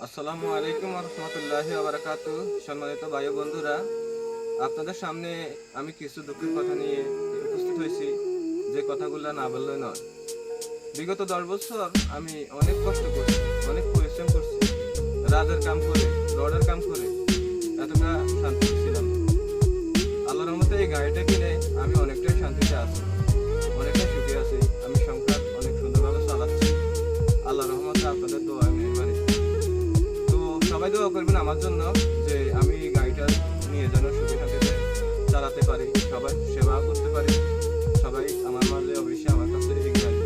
আসসালামু আলাইকুম রহমতুল্লাহি বারাকাতু। সম্মানিত ভাই ও বন্ধুরা, আপনাদের সামনে আমি কিছু দুঃখের কথা নিয়ে উপস্থিত হয়েছি, যে কথাগুলো না বললে নয়। বিগত 10 বছর আমি অনেক কষ্ট করছি, অনেক পরিশ্রম করছি, রাজের কাম করে, রডের কাম করে এতটা শান্তি ছিলাম। আল্লাহর রহমতে এই গাড়িটা কিনে আমি অনেকটাই শান্তিতে আছি, অনেকটাই সুখে আছি। আমি সংসার অনেক সুন্দরভাবে চালাচ্ছি আল্লাহর রহমতে, আপনাদের দোয়া মেহরবানি। তো সবাই দোয়া করবেন আমার জন্য, যে আমি গাড়িটা নিয়ে যেন সুখে শান্তিতে চালাতে পারি, সবাই সেবা করতে পারি, সবাই আমার মাঝে অবশ্যই আমার কাছে এগিয়ে আসবে।